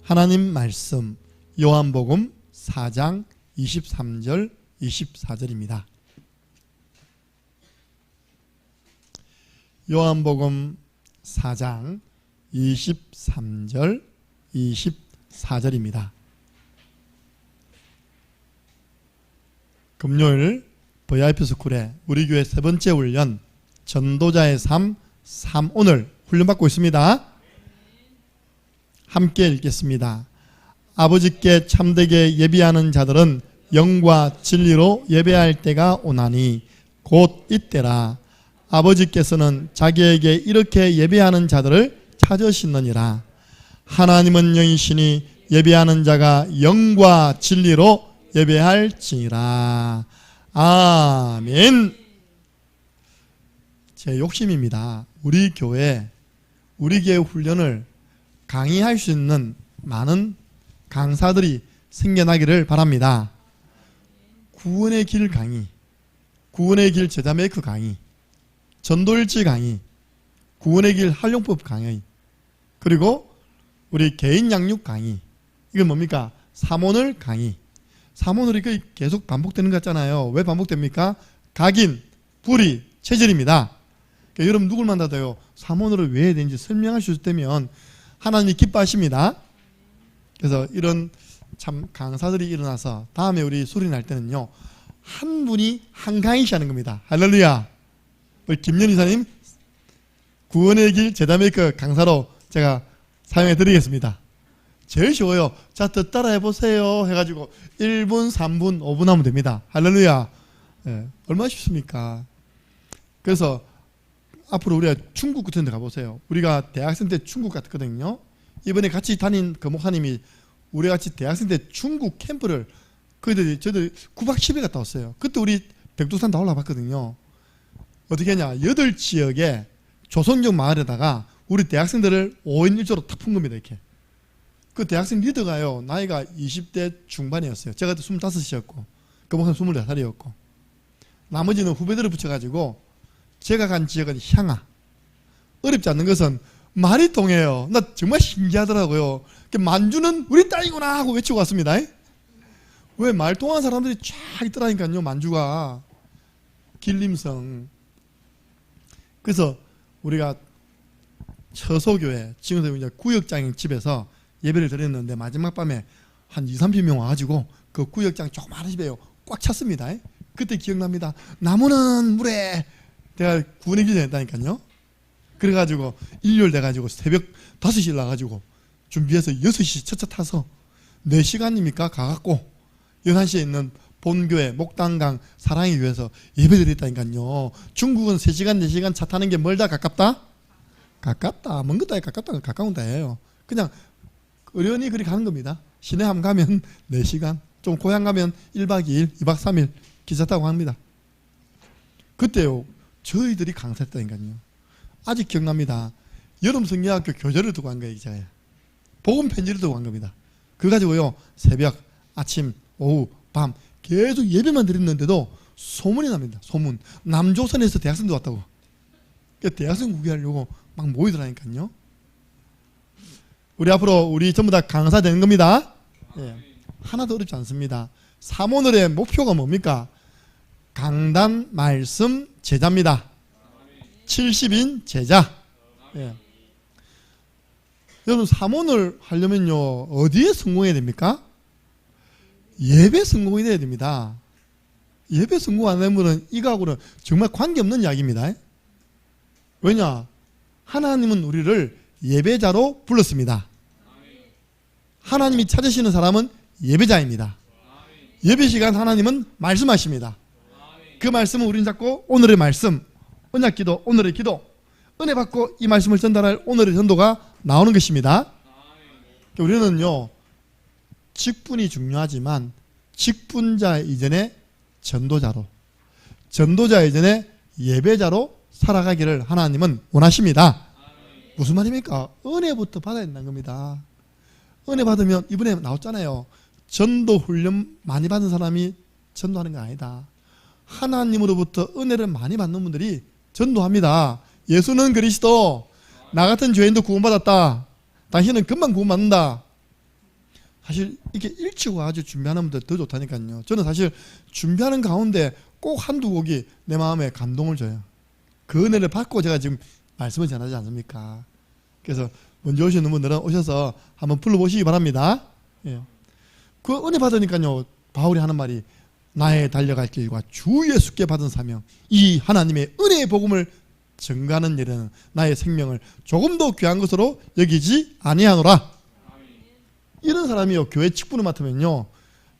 하나님 말씀 요한복음 4장 23절 24절입니다. 요한복음 4장 23절 24절입니다. 금요일 VIP 스쿨에 우리 교회 세 번째 훈련 전도자의 삶 3오늘 훈련받고 있습니다. 함께 읽겠습니다. 아버지께 참되게 예비하는 자들은 영과 진리로 예배할 때가 오나니 곧 이때라. 아버지께서는 자기에게 이렇게 예배하는 자들을 찾으시느니라. 하나님은 영이시니 예배하는 자가 영과 진리로 예배할지니라. 아멘. 제 욕심입니다. 우리 교회 훈련을 강의할 수 있는 많은 강사들이 생겨나기를 바랍니다. 구원의 길 강의, 구원의 길 제자 메이크 강의, 전도일지 강의, 구원의 길 활용법 강의, 그리고 우리 개인 양육 강의. 이건 뭡니까? 삼오늘 강의. 삼오늘이 계속 반복되는 것 같잖아요. 왜 반복됩니까? 각인, 불의, 체질입니다. 그러니까 여러분 누굴 만나도요, 삼오늘을 왜 해야 되는지 설명할 수 있다면 하나님이 기뻐하십니다. 그래서 이런 참 강사들이 일어나서 다음에 우리 수련회 할 때는요, 한 분이 한 강의씩 하는 겁니다. 할렐루야. 우리 김연 이사님 구원의 길 제자메이커 강사로 제가 사용해 드리겠습니다. 제일 쉬워요. 자, 더 따라해 보세요 해가지고 1분, 3분, 5분 하면 됩니다. 할렐루야. 네, 얼마나 쉽습니까? 그래서 앞으로 우리가 중국 같은 데 가보세요. 우리가 대학생 때 중국 갔거든요. 이번에 같이 다닌 그 목사님이 우리 같이 대학생 때 중국 캠프를 저희들 9박 10일 갔다 왔어요. 그때 우리 백두산 다 올라봤거든요. 어떻게 하냐, 8지역에 조선족 마을에다가 우리 대학생들을 5인 1조로 탁 푼 겁니다. 이렇게. 그 대학생 리더가요, 나이가 20대 중반이었어요. 제가 그때 25이었고 그 목사님 24살이었고 나머지는 후배들을 붙여가지고 제가 간 지역은 향하. 어렵지 않는 것은 말이 통해요. 나 정말 신기하더라고요. 만주는 우리 땅이구나 하고 외치고 왔습니다. 왜 말 통하는 사람들이 쫙 있더라니까요. 만주가 길림성. 그래서 우리가 처소교회 지금도 이제 구역장인 집에서 예배를 드렸는데 마지막 밤에 한 20-30명 와가지고 그 구역장 조그마한 집에요 꽉 찼습니다. 그때 기억납니다. 나무는 물에 내가 구원의 길이 됐다니까요. 그래가지고 일요일 돼가지고 새벽 5시에 나가지고 준비해서 6시 첫차 타서 4시간입니까? 가갖고 11시에 있는 본교회 목당강 사랑의 교회에서 예배드렸다니까요. 중국은 3시간 4시간 차 타는 게 멀다 가깝다? 가깝다. 먼 것도 아니고 가깝다. 가까운 데예요. 그냥 어련히 그리 가는 겁니다. 시내 함 가면 4시간, 좀 고향 가면 1박 2일, 2박 3일 기차 타고 합니다. 그때요, 저희들이 강사했다니까요. 아직 기억납니다. 여름 성리학교 교재를 두고 간 거예요. 제가 복음 편지를 두고 간 겁니다. 그거 가지고요, 새벽, 아침, 오후, 밤 계속 예배만 드렸는데도 소문이 납니다. 소문. 남조선에서 대학생도 왔다고. 그러니까 대학생 구경하려고 막 모이더라니까요. 우리 앞으로 우리 전부 다 강사 되는 겁니다. 예. 하나도 어렵지 않습니다. 3오늘의 목표가 뭡니까? 강단 말씀 제자입니다. 70인 제자. 예. 여러분 3오늘 하려면요, 어디에 성공해야 됩니까? 예배 성공이 돼야 됩니다. 예배 성공 안 되면 이거하고는 정말 관계없는 이야기입니다. 왜냐? 하나님은 우리를 예배자로 불렀습니다. 하나님이 찾으시는 사람은 예배자입니다. 예배 시간 하나님은 말씀하십니다. 그 말씀은 우리는 잡고 오늘의 말씀, 언약기도, 오늘의 기도, 은혜 받고 이 말씀을 전달할 오늘의 전도가 나오는 것입니다. 우리는요, 직분이 중요하지만 직분자 이전에 전도자로, 전도자 이전에 예배자로 살아가기를 하나님은 원하십니다. 무슨 말입니까? 은혜부터 받아야 된다는 겁니다. 은혜 받으면 이번에 나왔잖아요. 전도 훈련 많이 받은 사람이 전도하는 게 아니다. 하나님으로부터 은혜를 많이 받는 분들이 전도합니다. 예수는 그리스도, 나 같은 죄인도 구원받았다. 당신은 금방 구원받는다. 사실 이렇게 일찍 와가지고 준비하는 분들 더 좋다니까요. 저는 사실 준비하는 가운데 꼭 한두 곡이 내 마음에 감동을 줘요. 그 은혜를 받고 제가 지금 말씀을 전하지 않습니까? 그래서 먼저 오시는 분들은 오셔서 한번 불러보시기 바랍니다. 예. 그 은혜 받으니까요, 바울이 하는 말이 나의 달려갈 길과 주 예수께 받은 사명, 이 하나님의 은혜의 복음을 증가하는 일에는 나의 생명을 조금 더 귀한 것으로 여기지 아니하노라. 이런 사람이요, 교회 직분을 맡으면요,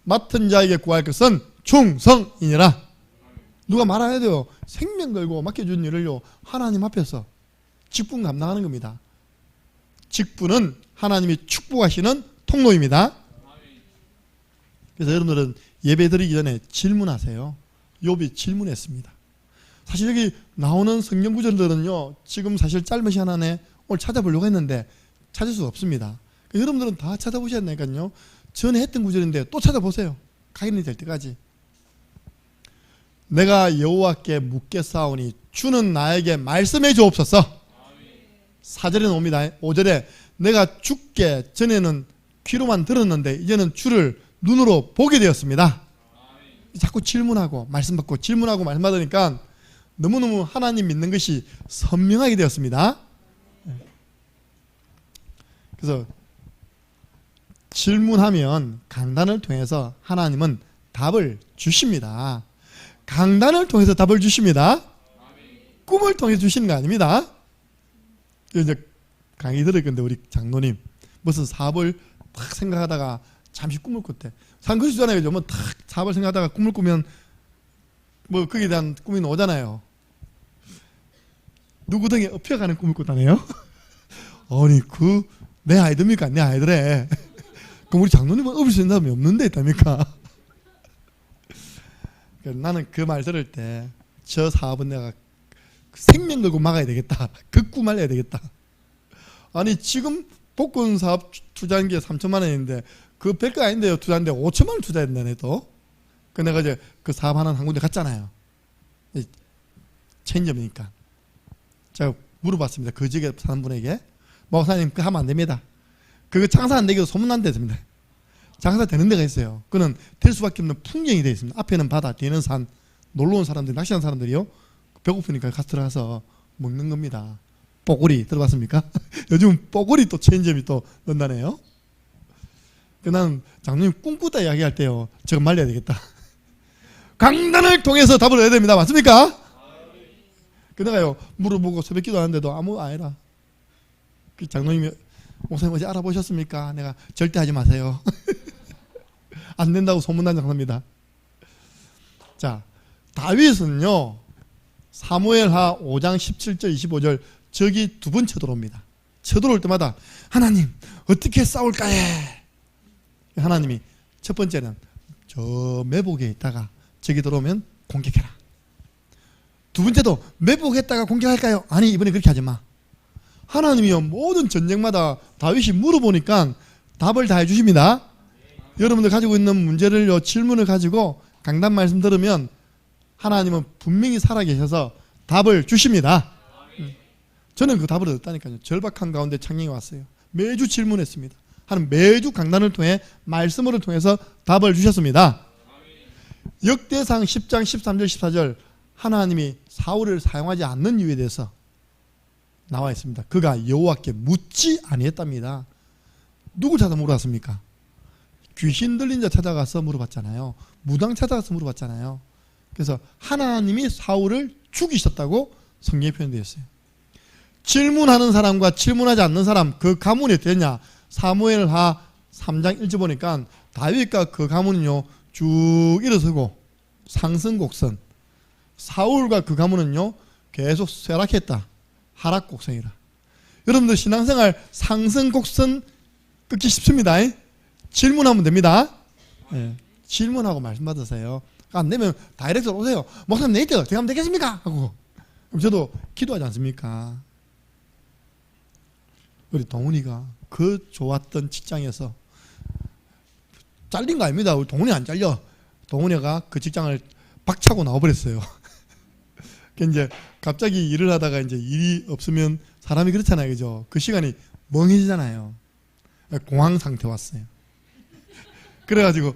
맡은 자에게 구할 것은 충성이니라. 누가 말해야 돼요. 생명 걸고 맡겨준 일을요, 하나님 앞에서 직분 감당하는 겁니다. 직분은 하나님이 축복하시는 통로입니다. 그래서 여러분들은 예배 드리기 전에 질문하세요. 욥이 질문했습니다. 사실 여기 나오는 성경 구절들은요, 지금 사실 짧은 시간 안에 오늘 찾아보려고 했는데 찾을 수 없습니다. 여러분들은 다 찾아보셔야 되니까요, 전에 했던 구절인데 또 찾아보세요. 각인이 될 때까지. 내가 여호와께 묻겠사오니 주는 나에게 말씀해 주옵소서. 4절에 나옵니다. 5절에 내가 죽게 전에는 귀로만 들었는데 이제는 주를 눈으로 보게 되었습니다. 자꾸 질문하고 말씀 받고 질문하고 말씀 받으니까 너무너무 하나님 믿는 것이 선명하게 되었습니다. 그래서 질문하면 강단을 통해서 하나님은 답을 주십니다. 강단을 통해서 답을 주십니다. 꿈을 통해서 주시는 거 아닙니다. 이제 강의 들을 건데 우리 장로님 무슨 사업을 딱 생각하다가 잠시 꿈을 꿨대. 상 그러시잖아요. 뭐 딱 사업을 생각하다가 꿈을 꾸면 뭐 거기에 대한 꿈이 오잖아요. 누구 등에 업혀가는 꿈을 꿨다네요. 아니 그 내 아이들입니까? 내 아이들에. 그럼 우리 장로님은 업을 수 있는 사람이 없는데 있답니까? 나는 그 말 들을 때 저 사업은 내가 생명 걸고 막아야 되겠다. 그 꿈 알려야 되겠다. 아니 지금 복권 사업 투자한 게 3천만 원인데 그 별거 아닌데요. 투자한데 5천만 원 투자했네 또. 그 내가 이제 그 사업 하는 한 군데 갔잖아요. 체인점이니까. 제가 물어봤습니다. 그 지역에 사는 분에게. 목사님 그거 하면 안 됩니다. 그거 장사 안 되기도 소문 난 데입니다. 장사 되는 데가 있어요. 그는 될 수밖에 없는 풍경이 되어 있습니다. 앞에는 바다, 뒤에는 산. 놀러 온 사람들, 낚시하는 사람들이요, 배고프니까 가서 들어가서 먹는 겁니다. 뽀글이 들어봤습니까? 요즘 뽀글이 또 체인점이 또 넣는다네요. 나는 장로님 꿈꾸다 이야기할 때요, 저거 말려야 되겠다. 강단을 통해서 답을 해야 됩니다. 맞습니까? 그러다가요 물어보고 새벽 기도 하는데도 아무 아니라 그 장로님이 목사님 어제 알아보셨습니까? 내가 절대 하지 마세요. 안 된다고 소문난 장사입니다. 자, 다윗은요 사무엘하 5장 17절 25절 저기 두 번 쳐들어옵니다. 쳐들어올 때마다 하나님 어떻게 싸울까에? 하나님이 첫 번째는 저 매복에 있다가 저기 들어오면 공격해라. 두 번째도 매복했다가 공격할까요? 아니 이번에 그렇게 하지 마. 하나님이요 모든 전쟁마다 다윗이 물어보니까 답을 다 해주십니다. 여러분들 가지고 있는 문제를요, 질문을 가지고 강단 말씀 들으면 하나님은 분명히 살아계셔서 답을 주십니다. 저는 그 답을 얻었다니까요. 절박한 가운데 창령이 왔어요. 매주 질문했습니다. 하나님 매주 강단을 통해 말씀을 통해서 답을 주셨습니다. 역대상 10장 13절 14절 하나님이 사울을 사용하지 않는 이유에 대해서 나와 있습니다. 그가 여호와께 묻지 아니했답니다. 누굴 찾아 물어봤습니까? 귀신 들린 자 찾아가서 물어봤잖아요. 무당 찾아가서 물어봤잖아요. 그래서 하나님이 사울을 죽이셨다고 성경에 표현되어 있어요. 질문하는 사람과 질문하지 않는 사람, 그 가문이 어땠냐? 사무엘하 3장 1절 보니까 다윗과 그 가문은요 쭉 일어서고 상승곡선, 사울과 그 가문은요 계속 쇠락했다. 하락곡선이라. 여러분들 신앙생활 상승곡선 끊기 쉽습니다. 질문하면 됩니다. 네. 질문하고 말씀 받으세요. 안 되면 다이렉트로 오세요. 목사님 내일 때 어떻게 하면 되겠습니까? 하고. 그럼 저도 기도하지 않습니까? 우리 동훈이가 그 좋았던 직장에서 잘린 거 아닙니다. 우리 동훈이 안 잘려. 동훈이가 그 직장을 박차고 나와버렸어요. 이제 갑자기 일을 하다가 이제 일이 없으면 사람이 그렇잖아요. 그죠? 그 시간이 멍해지잖아요. 공황 상태 왔어요. 그래가지고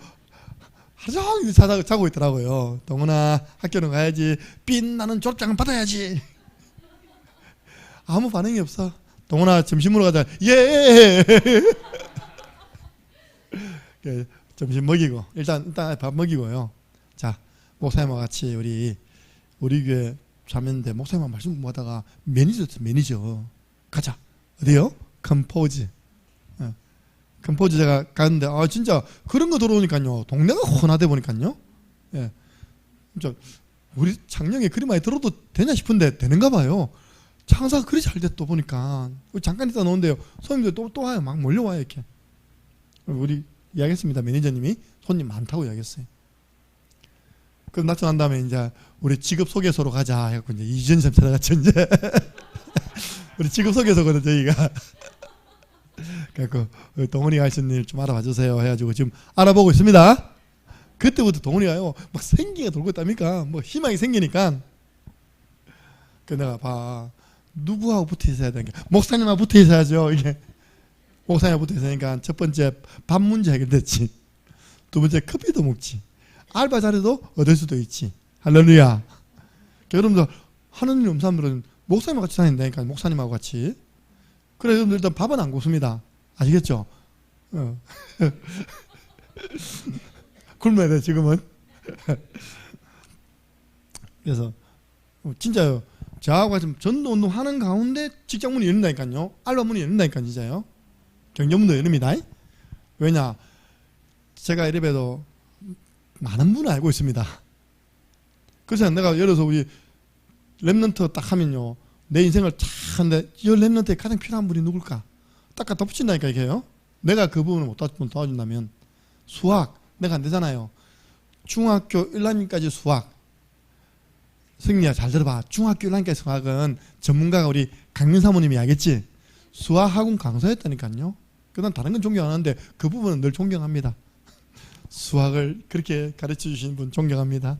하루 종일 자고 있더라고요. 동훈아, 학교는 가야지. 빛나는 졸업장은 받아야지. 아무 반응이 없어. 동훈아, 점심으로 가자. 예. 점심 먹이고 일단 밥 먹이고요. 자, 목사님과 같이 우리 교회 자매인데 목사님과 말씀 공부하다가 매니저 가자. 어디요? 컴포즈. 컴포즈 제가 갔는데 진짜 그런 거 들어오니까요 동네가 혼하대 보니까요. 예, 진짜 우리 작년에 그리 많이 들어도 되냐 싶은데 되는가 봐요. 장사가 그리 잘 됐다 보니까 잠깐 있다 놓은데요 손님들 또 와요. 막 몰려와요 이렇게. 우리 이야기했습니다. 매니저님이 손님 많다고 이야기했어요. 그럼 나중에 난 다음에 이제 우리 직업 소개서로 가자 해갖고 이제 이전쌤 찾아갔죠 이제. 우리 직업 소개서거든 저희가. 그래갖고 동훈이가 하신 일 좀 알아봐 주세요 해가지고 지금 알아보고 있습니다. 그때부터 동훈이가요 막 생기가 돌고 있답니까. 뭐 희망이 생기니까. 그 내가 봐 누구하고 붙어 있어야 되니까 목사님하고 붙어 있어야죠. 이게 목사님하고 붙어 있으니까 첫 번째 밥 문제 해결됐지. 두 번째 커피도 먹지. 알바 자리도 얻을 수도 있지. 할렐루야. 여러분들 하는 일 없는 사람들은 목사님하고 같이 다닌다니까. 목사님하고 같이. 그래 여러분들 일단 밥은 안 굽습니다. 아시겠죠? 굶어야 돼 지금은. 그래서 진짜요. 저하고 같이 전도운동 하는 가운데 직장문이 열린다니까요. 알바문이 열린다니까 진짜요. 경제문도 열립니다. 왜냐 제가 이래봬도 많은 분을 알고 있습니다. 그래서 내가 열어서 우리 랩런트 딱 하면요 내 인생을 쫙 하는데 이 랩런트에 가장 필요한 분이 누굴까 딱 갖다 붙인다니까 이게요. 내가 그 부분을 못 도와준다면 수학 내가 안 되잖아요. 중학교 1학년까지 수학. 승리야 잘 들어봐. 중학교 1학년까지 수학은 전문가가 우리 강민 사모님이 알겠지. 수학학원 강사였다니까요. 그다음 다른 건 존경 안 하는데 그 부분은 늘 존경합니다. 수학을 그렇게 가르쳐 주신 분 존경합니다.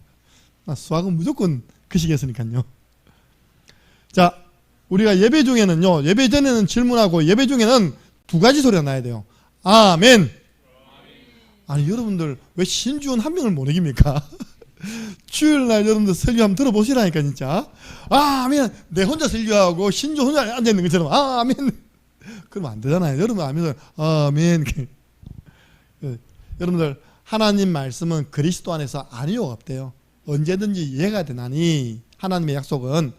수학은 무조건 그 시기였으니까요. 자, 우리가 예배 중에는요, 예배 전에는 질문하고 예배 중에는 두 가지 소리가 나야 돼요. 아멘. 아니 여러분들 왜 신주원 한 명을 못 이깁니까? 주일날 여러분들 설교 한번 들어보시라니까 진짜. 아멘. 내 혼자 설교하고 신주 혼자 앉아있는 것처럼 아멘. 그러면 안 되잖아요. 여러분 아멘. 아멘. 여러분들 하나님 말씀은 그리스도 안에서 아니요가 없대요. 언제든지 이해가 되나니 하나님의 약속은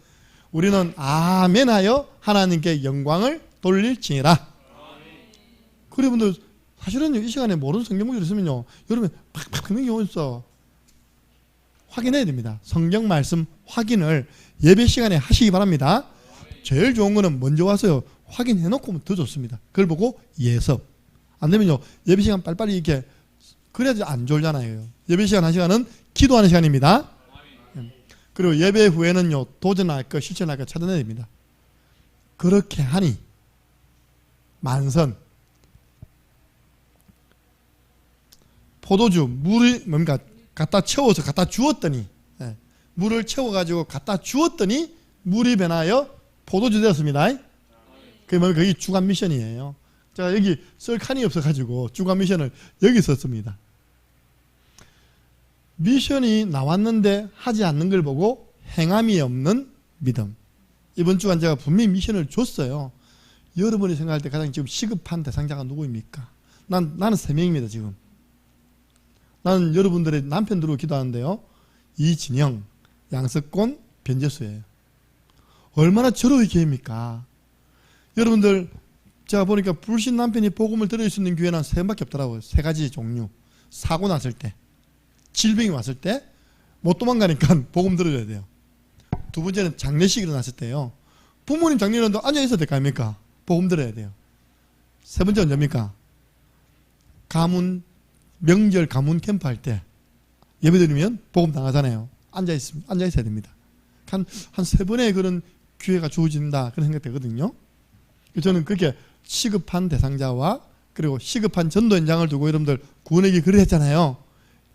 우리는 아멘하여 하나님께 영광을 돌릴지니라. 그래 분들 사실은 이 시간에 모르는 성경 구절 있으면요 여러분 팍팍 읽는 경우 있어. 확인해야 됩니다. 성경 말씀 확인을 예배 시간에 하시기 바랍니다. 제일 좋은 거는 먼저 와서요 확인해 놓고 오면 더 좋습니다. 그걸 보고 예습. 안 되면요 예배 시간 빨리빨리 이렇게 그래야지 안 졸잖아요. 예배 시간 한 시간은 기도하는 시간입니다. 그리고 예배 후에는요 도전할 것 실천할 것 찾아내야 됩니다. 그렇게 하니 만선 포도주 물이 뭡니까 갖다 채워서 갖다 주었더니 물을 채워가지고 갖다 주었더니 물이 변하여 포도주 되었습니다. 그게 주간 미션이에요. 제가 여기 쓸 칸이 없어가지고 주간 미션을 여기 썼습니다. 미션이 나왔는데 하지 않는 걸 보고 행함이 없는 믿음. 이번 주간 제가 분명히 미션을 줬어요. 여러분이 생각할 때 가장 지금 시급한 대상자가 누구입니까? 나는 3명입니다 지금. 나는 여러분들의 남편들로 기도하는데요. 이진영, 양석곤, 변재수예요. 얼마나 저로의 기회입니까? 여러분들 제가 보니까 불신 남편이 복음을 들을 수 있는 기회는 3번밖에 없더라고요. 3가지 종류. 사고 났을 때, 질병이 왔을 때 못 도망가니까 복음 들어줘야 돼요. 두 번째는 장례식이 일어났을 때요. 부모님 장례일어나도 앉아있어도 될까 아닙니까? 복음 들어야 돼요. 세 번째 언제입니까? 명절 가문 캠프 할 때 예배 드리면 복음 당하잖아요. 앉아있어야 됩니다. 한 3번의 그런 기회가 주어진다 그런 생각 되거든요. 저는 그렇게 시급한 대상자와 그리고 시급한 전도 현장을 두고 여러분들 구원에게 글을 했잖아요.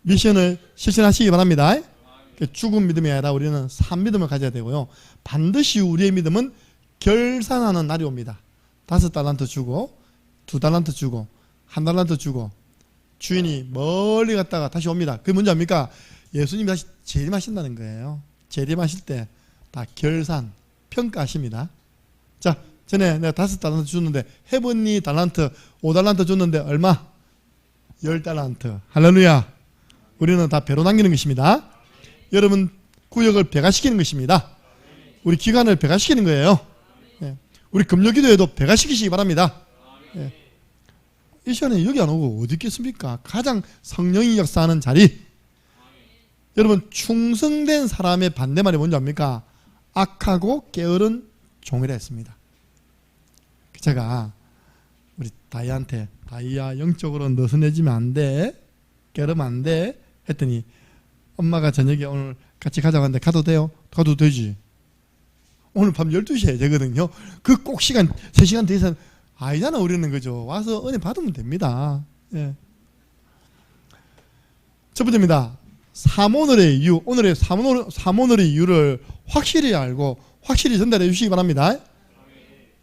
미션을 실천하시기 바랍니다. 죽은 믿음이 아니라 우리는 산 믿음을 가져야 되고요. 반드시 우리의 믿음은 결산하는 날이 옵니다. 5달란트 주고 2달란트 주고 1달란트 주고 주인이 멀리 갔다가 다시 옵니다. 그게 뭔지 압니까? 예수님이 다시 재림하신다는 거예요. 재림하실 때 다 결산, 평가하십니다. 자, 전에 내가 5달란트 줬는데 해븐니 달란트, 5달란트 줬는데 얼마? 10달란트. 할렐루야. 우리는 다 배로 남기는 것입니다. 여러분 구역을 배가시키는 것입니다. 우리 기관을 배가시키는 거예요. 예. 우리 금요기도에도 배가시키시기 바랍니다. 예. 이 시간에 여기 안 오고 어디 있겠습니까? 가장 성령이 역사하는 자리. 여러분 충성된 사람의 반대말이 뭔지 압니까? 악하고 게으른 종이라 했습니다. 제가 우리 다이한테 다이야 영적으로 느슨해지면 안 돼, 게으르면 안 돼 했더니 엄마가 저녁에 오늘 같이 가자고 하는데 가도 돼요? 가도 되지. 오늘 밤 12시에 되거든요. 그 꼭 시간 3시간 더 이상 아니잖아. 우리는 그죠. 와서 은혜 받으면 됩니다. 예. 첫 번째입니다. 사모늘의 이유. 오늘의 사모늘의 이유를 확실히 알고 확실히 전달해 주시기 바랍니다.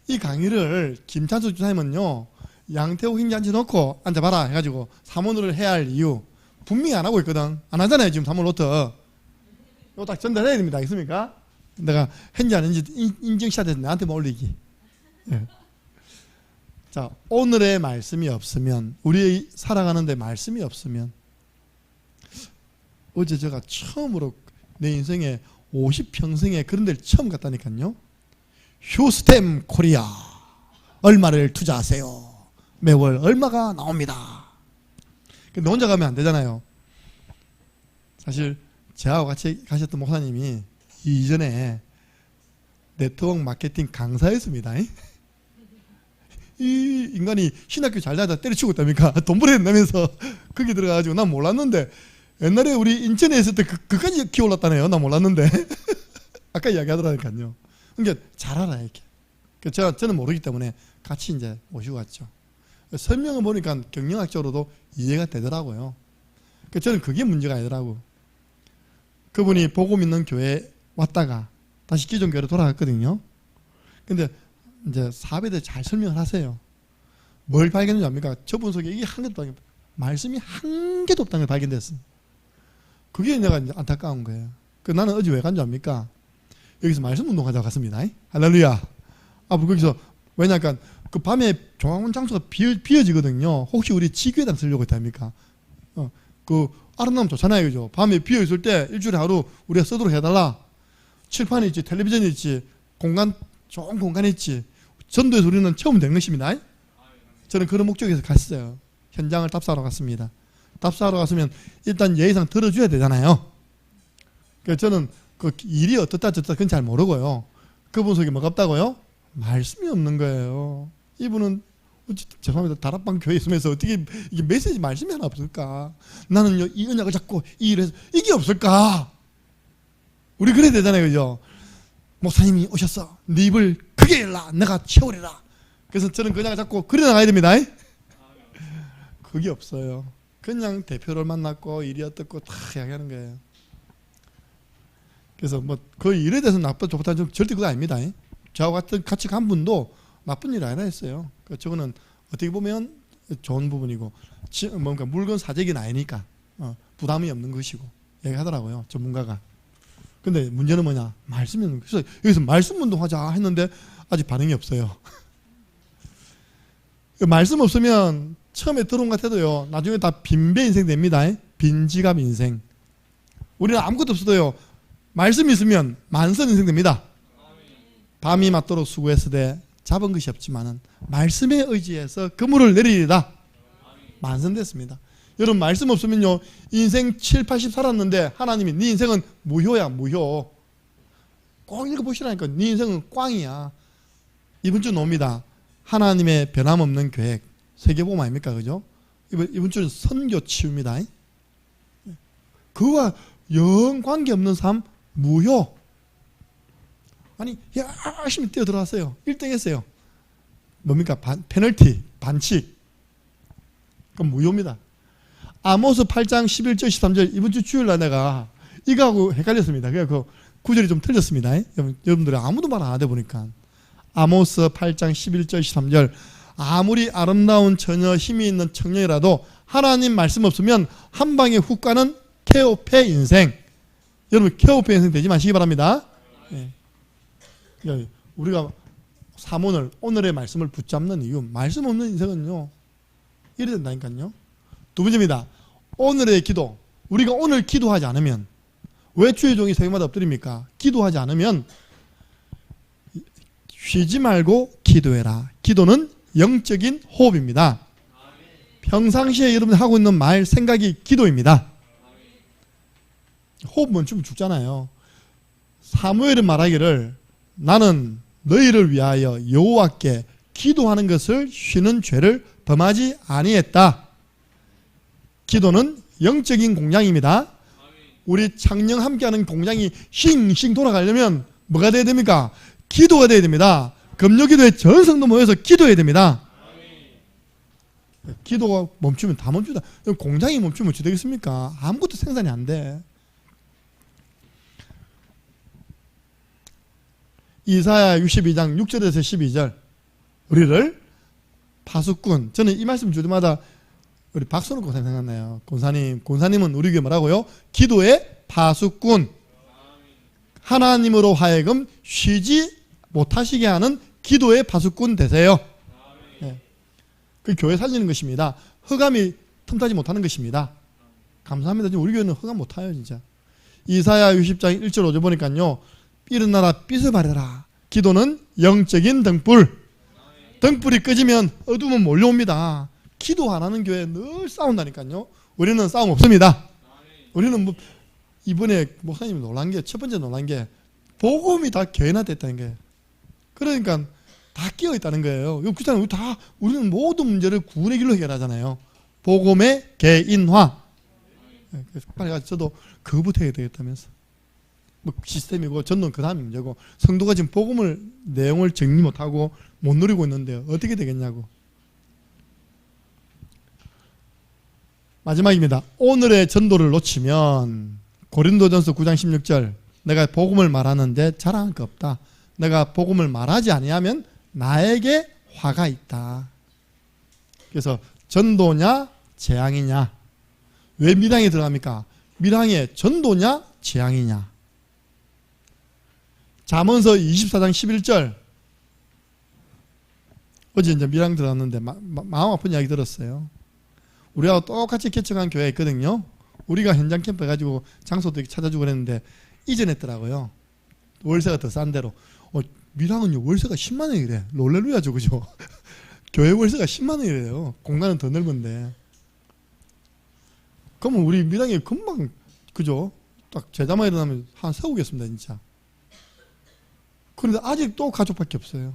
이 강의를 김찬수 집사님은요, 양태호 hin지 앉혀놓고 앉아봐라 해가지고 사모늘을 해야 할 이유 분명히 안 하고 있거든. 안 하잖아요 지금 사모노트. 이거 딱 전달해야 됩니다. 알겠습니까? 내가 했는지 안 했는지 인증샷에서 나한테만 올리기. 예. 자, 오늘의 말씀이 없으면, 우리 살아가는데 말씀이 없으면, 어제 제가 처음으로 내 인생에 50평생에 그런 데를 처음 갔다니까요. 휴스템 코리아 얼마를 투자하세요. 매월 얼마가 나옵니다. 근데 혼자 가면 안 되잖아요. 사실 저하고 같이 가셨던 목사님이 이전에 네트워크 마케팅 강사였습니다. 이 인간이 신학교 잘 다니다 때려치고 있답니까? 돈 벌어야 된다면서 거기 들어가가지고 난 몰랐는데, 옛날에 우리 인천에 있을 때 그까지 기어올랐다네요. 난 몰랐는데 아까 이야기하더라니까요. 그러니까 잘 알아요 이렇게. 저는 모르기 때문에 같이 이제 모시고 왔죠. 설명을 보니까 경영학적으로도 이해가 되더라고요. 저는 그게 문제가 아니더라고. 그분이 복음 있는 교회에 왔다가 다시 기존 교회로 돌아갔거든요. 근데 이제 사업에 대해 잘 설명을 하세요. 뭘 발견했는지 압니까? 저분 속에 이게 한 개도 발견, 말씀이 한 개도 없다는 게 발견됐습니다. 그게 내가 이제 안타까운 거예요. 나는 어제 왜 간지 압니까? 여기서 말씀 운동하자고 갔습니다. 할렐루야. 거기서, 왜냐니까 그 밤에 종합원 장소가 비어지거든요. 혹시 우리 지교회당 쓰려고 했답니까? 그 아름다움 좋잖아요. 그죠? 밤에 비어있을 때 일주일에 하루 우리가 쓰도록 해달라. 칠판이 있지, 텔레비전이 있지, 좋은 공간이 있지. 전도에서 우리는 처음 된 것입니다. 저는 그런 목적에서 갔어요. 현장을 답사하러 갔습니다. 답사하러 갔으면 일단 예의상 들어줘야 되잖아요. 그래서 저는 그 일이 어떻다 저떻다 그건 잘 모르고요. 그분 속에 뭐가 없다고요? 말씀이 없는 거예요. 이분은 죄송합니다. 다락방 교회 있으면서 어떻게 이게 메시지 말씀이 하나 없을까? 나는요 이 언약을 잡고 이 일을 해서 이게 없을까? 우리 그래야 되잖아요. 그죠? 목사님이 오셨어. 네 입을 크게 열라. 내가 채우리라. 그래서 저는 그 언약을 잡고 그래 나가야 됩니다. 그게 없어요. 그냥 대표를 만났고 일이 어떻고 다 이야기하는 거예요. 그래서 뭐 그 일에 대해서 나쁘다 좋다 절대 그거 아닙니다. 저하고 같이 간 분도 나쁜 일 아니라 했어요. 저거는 어떻게 보면 좋은 부분이고, 뭔가 물건 사재기는 아니니까 부담이 없는 것이고 얘기하더라고요 전문가가. 근데 문제는 뭐냐? 말씀이 없는 거예요. 그래서 여기서 말씀 운동하자 했는데 아직 반응이 없어요. 말씀 없으면 처음에 들어온 것 같아도요 나중에 다 빈배 인생 됩니다. 빈지갑 인생. 우리는 아무것도 없어도요 말씀이 있으면 만선 인생 됩니다. 밤이 맞도록 수고했으되 잡은 것이 없지만은 말씀에 의지해서 그물을 내리리라. 만선됐습니다. 여러분 말씀 없으면요 인생 7, 80 살았는데 하나님이 네 인생은 무효야. 무효. 꼭 읽어보시라니까. 네 인생은 꽝이야. 이번 주 놉니다. 하나님의 변함없는 계획. 세계복음 아닙니까? 그죠? 이번 주는 선교 치유입니다. 그와 영 관계없는 삶 무효. 아니 열심히 뛰어들어왔어요. 1등 했어요. 뭡니까? 페널티, 반칙. 그럼 무효입니다. 아모스 8장 11절 13절 이번 주 주일날 내가 이거하고 헷갈렸습니다. 그래서 그 구절이 좀 틀렸습니다. 여러분들이 아무도 말 안 하다 보니까. 아모스 8장 11절 13절 아무리 아름다운 처녀 힘이 있는 청년이라도 하나님 말씀 없으면 한 방에 훅 가는 케오페 인생. 여러분 케오페 인생 되지 마시기 바랍니다. 예. 우리가 사문을 오늘의 말씀을 붙잡는 이유, 말씀 없는 인생은요 이래 된다니까요. 두 번째입니다. 오늘의 기도. 우리가 오늘 기도하지 않으면, 왜 주의 종이 새벽마다 엎드립니까? 기도하지 않으면 쉬지 말고 기도해라. 기도는 영적인 호흡입니다. 평상시에 여러분이 하고 있는 말, 생각이 기도입니다. 호흡 멈추면 죽잖아요. 사무엘은 말하기를 나는 너희를 위하여 여호와께 기도하는 것을 쉬는 죄를 범하지 아니했다. 기도는 영적인 공장입니다. 우리 창녕 함께하는 공장이 싱싱 돌아가려면 뭐가 돼야 됩니까? 기도가 돼야 됩니다. 금요기도에 전 성도 모여서 기도해야 됩니다. 기도가 멈추면 다 멈추다. 공장이 멈추면 어찌 되겠습니까? 아무것도 생산이 안 돼. 이사야 62장 6절에서 12절. 우리를 파수꾼. 저는 이 말씀 줄 때마다 우리 박선우 권사님 생각나요. 권사님은 우리에게 뭐라고요? 기도의 파수꾼. 하나님으로 하여금 쉬지 못하시게 하는 기도의 파수꾼 되세요. 네. 그 교회 살리는 것입니다. 흑암이 틈타지 못하는 것입니다. 감사합니다. 우리 교회는 흑암 못타요 진짜. 이사야 60장 1절 5절 보니까요. 일어나라 빛을 발해라. 기도는 영적인 등불. 등불이 꺼지면 어둠은 몰려옵니다. 기도 안 하는 교회 늘 싸운다니까요. 우리는 싸움 없습니다. 우리는 뭐 이번에 목사님이 놀란 게, 첫 번째 놀란 게 복음이 다 개인화됐다는 거예요. 그러니까 다 끼어 있다는 거예요. 그렇잖아요. 우리는 모든 문제를 구원의 길로 해결하잖아요. 복음의 개인화. 그래서 저도 그거부터 해야 되겠다면서. 뭐 시스템이고 전도는 그 다음 문제고, 성도가 지금 복음을 내용을 정리 못하고 못 누리고 있는데 어떻게 되겠냐고. 마지막입니다. 오늘의 전도를 놓치면 고린도전서 9장 16절 내가 복음을 말하는데 자랑할 거 없다. 내가 복음을 말하지 아니하면 나에게 화가 있다. 그래서 전도냐 재앙이냐. 왜 밀항에 들어갑니까? 밀항에 전도냐 재앙이냐. 잠언서 24장 11절. 어제 이제 밀항 들어갔는데 마음 아픈 이야기 들었어요. 우리하고 똑같이 개척한 교회가 있거든요. 우리가 현장 캠프 해가지고 장소도 찾아주고 그랬는데 이전했더라고요. 월세가 더 싼 데로. 밀항은요 월세가 10만 원이래. 롤렐루야죠, 그죠? 교회 월세가 10만 원이래요. 공간은 더 넓은데. 그러면 우리 밀항에 금방, 그죠? 딱 제자만 일어나면 한 세우겠습니다 진짜. 그런데 아직도 가족밖에 없어요.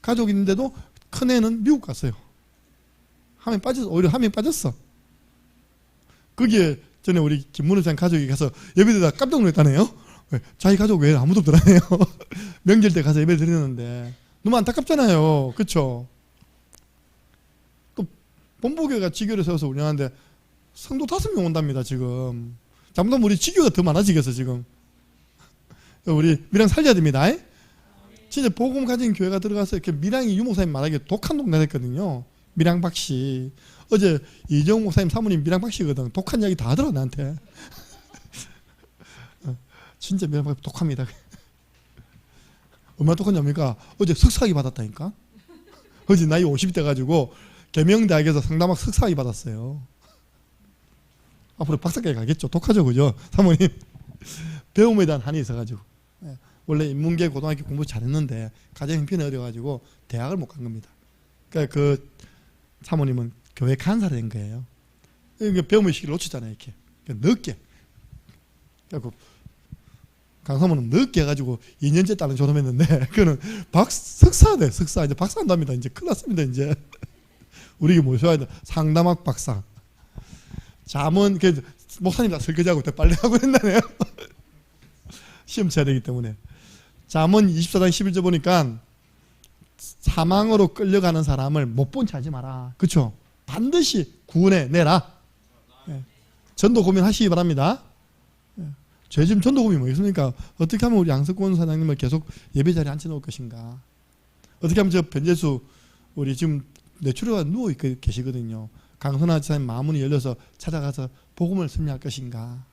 가족 있는데도 큰애는 미국 갔어요. 한 명 빠졌어. 오히려 한 명 빠졌어. 거기에 전에 우리 김문우장 가족이 가서 예배드리다 깜짝 놀랐다네요. 자기 가족 외에 아무도 없더라네요. 명절 때 가서 예배 드리는데 너무 안타깝잖아요. 그렇죠? 또 본부교회가 지교를 세워서 운영하는데 성도 5명 온답니다 지금. 잘못하면 우리 지교가 더 많아지겠어 지금. 우리 밀항 살려야 됩니다. 진짜 복음 가진 교회가 들어가서 이렇게 밀항이 유목사님 말하기에 독한 동네 됐거든요. 밀항 박씨. 어제 이정 목사님 사모님 밀항 박씨거든. 독한 이야기 다 하더라 나한테. 진짜 밀항 박씨 독합니다. 얼마나 독하냐니까 어제 석사학위 받았다니까. 어제 나이 50대 가지고 계명대학에서 상담학 석사학위 받았어요. 앞으로 박사까지 가겠죠. 독하죠, 그죠? 사모님. 배움에 대한 한이 있어가지고. 원래 인문계 고등학교 공부 잘했는데 가정 형편이 어려가지고 대학을 못 간 겁니다. 그러니까 그 사모님은 교회 간사를 된 거예요. 배움의 시기를 놓치잖아요, 이렇게. 늦게. 그래서 강사모는 늦게 해가지고 2년째 딸은 졸업했는데 그는 석사네, 석사. 이제 박사 한답니다. 이제 큰일 났습니다, 이제. 우리 모셔야 돼. 상담학 박사. 잠은, 목사님 다 설거지하고 빨리 하고 된다네요. 시험 쳐야 되기 때문에. 잠언 24장 11절 보니까 사망으로 끌려가는 사람을 못 본 채 하지 마라. 그렇죠? 반드시 구원해 내라. 네. 전도 고민하시기 바랍니다. 네. 지금 전도 고민이 뭐겠습니까? 어떻게 하면 우리 양석권 사장님을 계속 예배 자리에 앉혀놓을 것인가? 어떻게 하면 저 변재수 우리 지금 뇌출혈가 누워 계시거든요. 강선아 지사님 마음문이 열려서 찾아가서 복음을 설명할 것인가?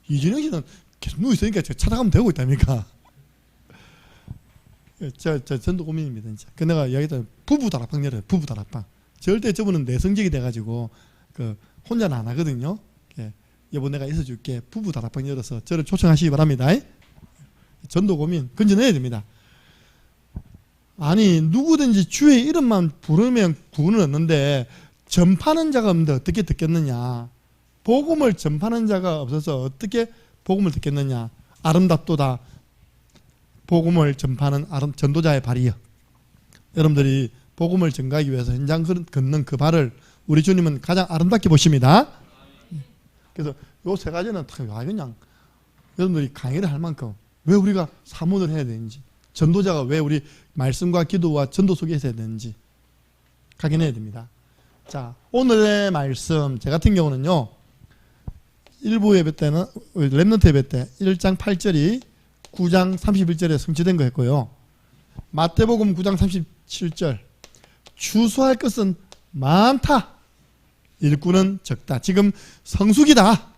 이준영 씨는 계속 누워있으니까 제가 찾아가면 되고 있답니까? 저 전도 고민입니다. 진짜. 그 내가 이야기했던 부부 다락방 열어요. 부부 다락방. 절대 저분은 내성적이 돼가지고 혼자는 안 하거든요. 여보 내가 있어줄게. 부부 다락방 열어서 저를 초청하시기 바랍니다. 전도 고민 건져내야 됩니다. 아니 누구든지 주의 이름만 부르면 구원을 얻는데 전파하는 자가 없는데 어떻게 듣겠느냐. 복음을 전파하는 자가 없어서 어떻게 복음을 듣겠느냐. 아름답도다. 복음을 전파하는 전도자의 발이여. 여러분들이 복음을 전가하기 위해서 현장 걷는 그 발을 우리 주님은 가장 아름답게 보십니다. 그래서 요 세 가지는 그냥 여러분들이 강의를 할 만큼 왜 우리가 사문을 해야 되는지, 전도자가 왜 우리 말씀과 기도와 전도 속에 있어야 되는지 확인해야 됩니다. 자, 오늘의 말씀 제 같은 경우는요. 일부 예배 때는 렘넌트 예배 때 1장 8절이 9장 31절에 성취된 거 했고요. 마태복음 9장 37절 추수할 것은 많다. 일꾼은 적다. 지금 성숙이다.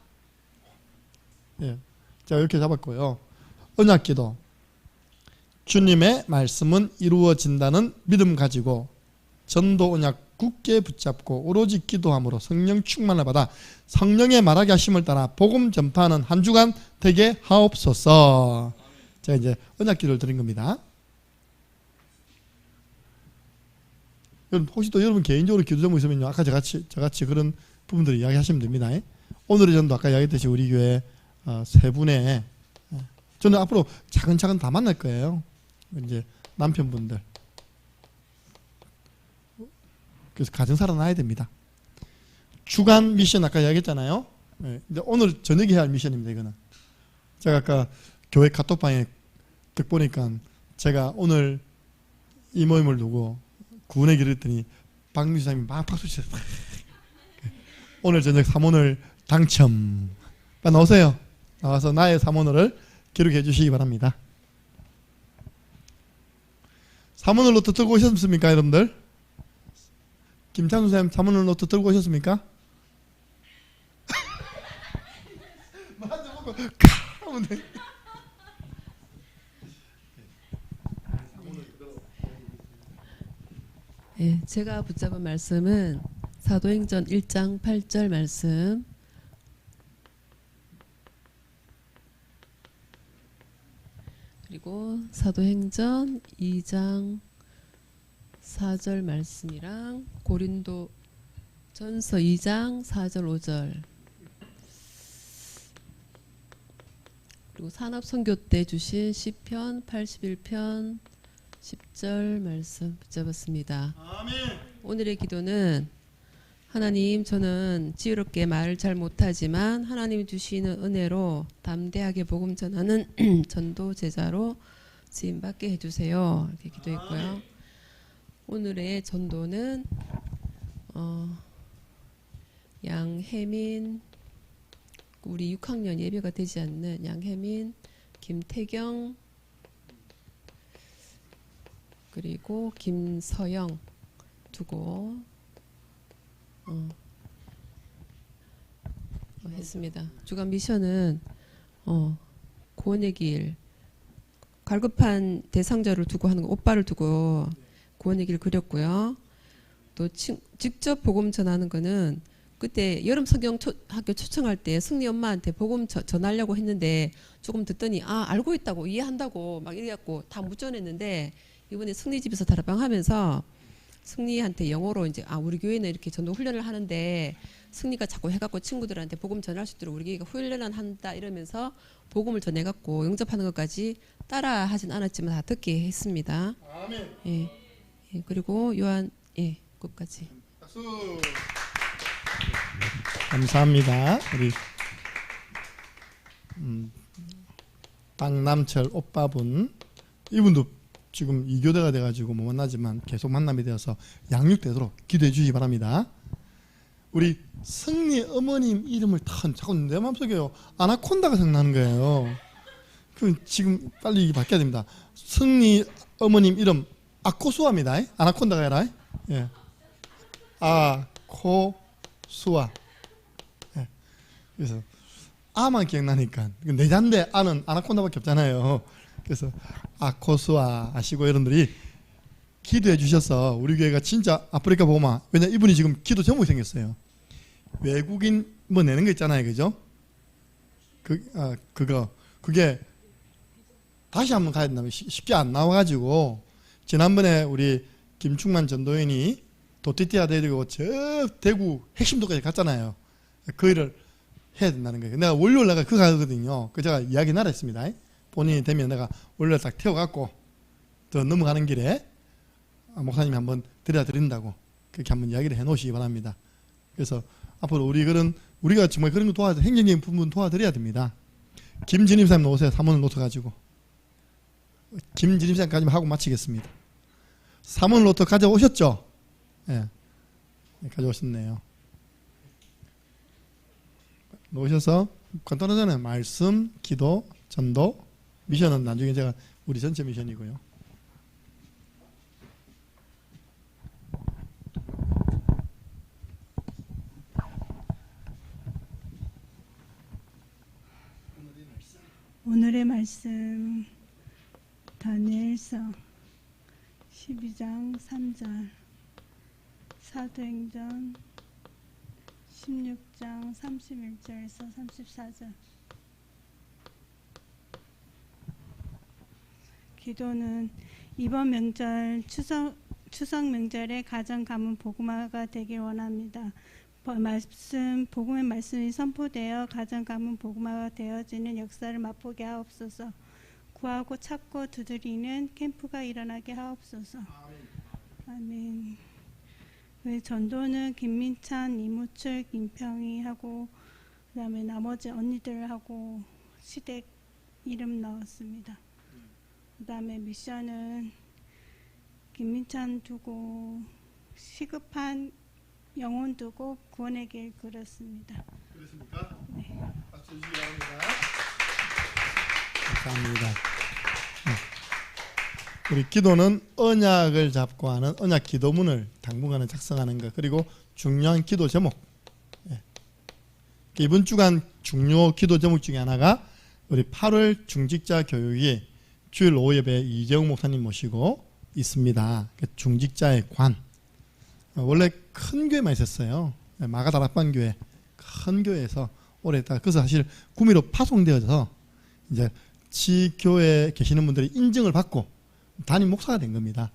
예. 자, 이렇게 잡았고요. 언약기도 주님의 말씀은 이루어진다는 믿음 가지고 전도 언약 굳게 붙잡고 오로지 기도함으로 성령 충만을 받아 성령의 말하게 하심을 따라 복음 전파하는 한 주간 되게 하옵소서. 제가 이제 언약기도를 드린 겁니다. 혹시 또 여러분 개인적으로 기도 제목 있으면요, 아까 저같이 그런 부분들을 이야기하시면 됩니다. 오늘의 전도 아까 이야기했듯이 우리 교회 세 분의 저는 앞으로 차근차근 다 만날 거예요. 이제 남편분들. 그래서 가정 살아나야 됩니다. 주간 미션 아까 이야기했잖아요. 근데 오늘 저녁에 해야 할 미션입니다. 이거는 제가 아까 교회 카톡방에 딱 보니까 제가 오늘 이 모임을 두고 구원의 길을 했더니 박미수님이 막 박수 치셨어요. 오늘 저녁 사모늘 당첨. 빨리 나오세요. 나와서 나의 사모늘을 기록해 주시기 바랍니다. 사모늘 노트 들고 오셨습니까, 여러분들? 김창수 선생님 사모늘 노트 들고 오셨습니까? 맞아보고 카 하면 돼. 네, 제가 붙잡은 말씀은 사도행전 1장 8절 말씀, 그리고 사도행전 2장 4절 말씀이랑 고린도 전서 2장 4절 5절, 그리고 산업선교 때 주신 시편 81편 10절 말씀 붙잡았습니다. 아멘. 오늘의 기도는 하나님, 저는 지혜롭게 말을 잘 못하지만 하나님이 주시는 은혜로 담대하게 복음 전하는 전도 제자로 쓰임받게 해주세요. 이렇게 기도했고요. 오늘의 전도는 양혜민, 우리 6학년 예배가 되지 않는 양혜민, 김태경, 그리고 김서영 두고 했습니다. 주간 미션은 구원의 길, 갈급한 대상자를 두고 하는 거, 오빠를 두고 구원의 길 그렸고요. 또 직접 복음 전하는 거는 그때 여름 성경 학교 초청할 때 승리 엄마한테 복음 전하려고 했는데 조금 듣더니 알고 있다고, 이해한다고 막 이래갖고 다 못 전했는데, 이번에 승리 집에서 다락방 하면서 승리한테 영어로 이제 우리 교회는 이렇게 전도 훈련을 하는데 승리가 자꾸 해갖고 친구들한테 복음 전할 수 있도록 우리 교회가 훈련을 한다 이러면서 복음을 전해갖고 영접하는 것까지 따라 하진 않았지만 다 듣게 했습니다. 아멘. 예. 그리고 요한 끝까지. 박수. 감사합니다. 우리 박남철 오빠분, 이분도 지금 2교대가 돼가지고 못 만나지만 계속 만남이 되어서 양육되도록 기도해 주시기 바랍니다. 우리 승리 어머님 이름을 자꾸 내 마음속에요, 아나콘다가 생각나는 거예요. 그 지금 빨리 바뀌어야 됩니다. 승리 어머님 이름 아코수아입니다. 아나콘다가 아니라. 예. 수아. 예. 그래서 아만 기억나니까 내자인데 아는 아나콘다밖에 없잖아요. 그래서 아코수아 아시고 여러분들이 기도해 주셔서 우리 교회가 진짜 아프리카 보고만, 왜냐 이분이 지금 기도 제목이 생겼어요. 외국인 뭐 내는 거 있잖아요, 그죠? 그게 다시 한번 가야 된다면 쉽게 안 나와가지고, 지난번에 우리 김충만 전도연이 도티티아 데리고 저 대구 핵심도까지 갔잖아요. 그 일을 해야 된다는 거예요. 내가 월요일 내가 그거 가거든요. 그 제가 이야기 나라 했습니다. 본인이 되면 내가 월요일 딱 태워갖고 더 넘어가는 길에 목사님이 한번 드린다고 그렇게 한번 이야기를 해 놓으시기 바랍니다. 그래서 앞으로 우리가 정말 그런 거 행정적인 부분 도와드려야 됩니다. 김진임사님 오세요. 사문을 놓쳐가지고. 김진임사님까지 하고 마치겠습니다. 사문을 놓쳐 가져오셨죠? 예. 네, 가져오셨네요. 놓으셔서 간단하잖아요. 말씀, 기도, 전도, 미션은 나중에 제가 우리 전체 미션이고요. 오늘의 말씀 다니엘서 12장 3절, 사도행전 16장 31절에서 34절. 기도는 이번 명절 추석 명절에 가정 가문 복음화가 되길 원합니다. 복음의 말씀이 선포되어 가정 가문 복음화가 되어지는 역사를 맛보게 하옵소서. 구하고 찾고 두드리는 캠프가 일어나게 하옵소서. 아멘. 전도는 김민찬, 이무철, 김평희 하고 그다음에 나머지 언니들하고 시댁 이름 넣었습니다. 그다음에 미션은 김민찬 두고 시급한 영혼 두고 구원의 길 그렸습니다. 그렇습니까? 네. 박수 주시기 바랍니다. 감사합니다. 우리 기도는 언약을 잡고 하는 언약 기도문을 당분간은 작성하는 것, 그리고 중요한 기도 제목. 이번 주간 중요 기도 제목 중에 하나가 우리 8월 중직자 교육이 주일 오후 예배 이재웅 목사님 모시고 있습니다. 중직자의 관. 원래 큰 교회만 있었어요. 마가다락방 교회, 큰 교회에서 오래 했다가, 그래서 사실 구미로 파송되어져서 이제 지교회에 계시는 분들이 인정을 받고 담임 목사가 된 겁니다.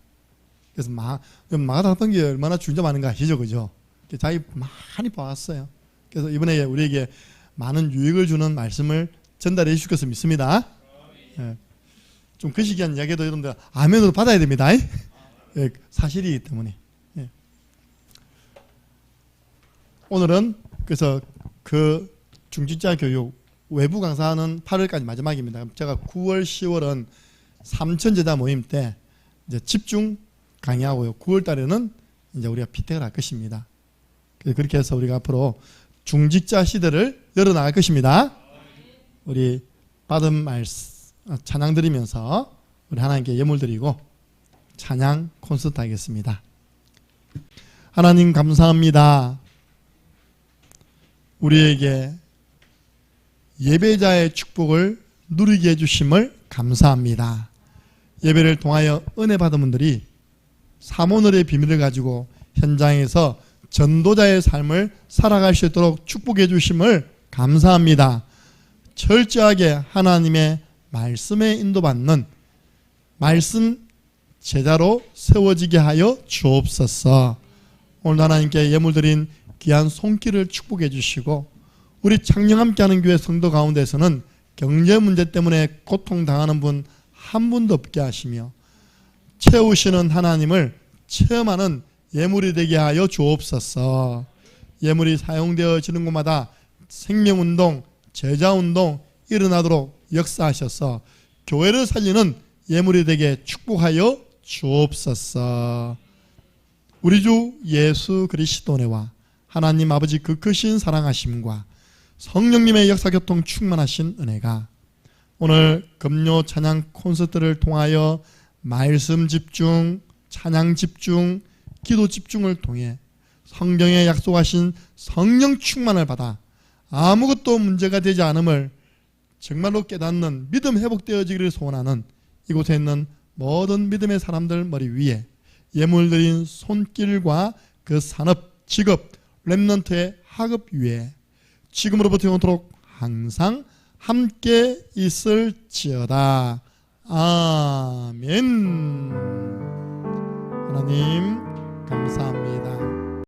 그래서 마가다락방 교회 얼마나 줄자 많은가 아시죠, 그죠? 자기 많이 봐왔어요. 그래서 이번에 우리에게 많은 유익을 주는 말씀을 전달해 주실 것을 믿습니다. 좀 거시기한 이야기도 여러분들 아멘으로 받아야 됩니다. 사실이기 때문에. 오늘은 그래서 그 중직자 교육 외부 강사는 8월까지 마지막입니다. 제가 9월, 10월은 삼천제자 모임 때 이제 집중 강의하고요. 9월 달에는 이제 우리가 피택을 할 것입니다. 그렇게 해서 우리가 앞으로 중직자 시대를 열어나갈 것입니다. 우리 받은 말씀 찬양 드리면서 우리 하나님께 예물 드리고 찬양 콘서트 하겠습니다. 하나님 감사합니다. 우리에게 예배자의 축복을 누리게 해주심을 감사합니다. 예배를 통하여 은혜 받은 분들이 사모늘의 비밀을 가지고 현장에서 전도자의 삶을 살아갈 수 있도록 축복해 주심을 감사합니다. 철저하게 하나님의 말씀에 인도받는 말씀 제자로 세워지게 하여 주옵소서. 오늘 하나님께 예물 드린 귀한 손길을 축복해 주시고, 우리 창녕 함께하는 교회 성도 가운데서는 경제 문제 때문에 고통당하는 분 한 분도 없게 하시며 채우시는 하나님을 체험하는 예물이 되게 하여 주옵소서. 예물이 사용되어지는 곳마다 생명운동, 제자운동 일어나도록 역사하셔서 교회를 살리는 예물이 되게 축복하여 주옵소서. 우리 주 예수 그리스도네와 하나님 아버지 그 크신 사랑하심과 성령님의 역사교통 충만하신 은혜가 오늘 금요 찬양 콘서트를 통하여 말씀 집중, 찬양 집중, 기도 집중을 통해 성경에 약속하신 성령 충만을 받아 아무것도 문제가 되지 않음을 정말로 깨닫는 믿음 회복되어지기를 소원하는 이곳에 있는 모든 믿음의 사람들 머리 위에 예물드린 손길과 그 산업, 직업, 렘넌트의 학업 위에 지금으로부터 영원토록 항상 함께 있을지어다. 아멘. 하나님 감사합니다.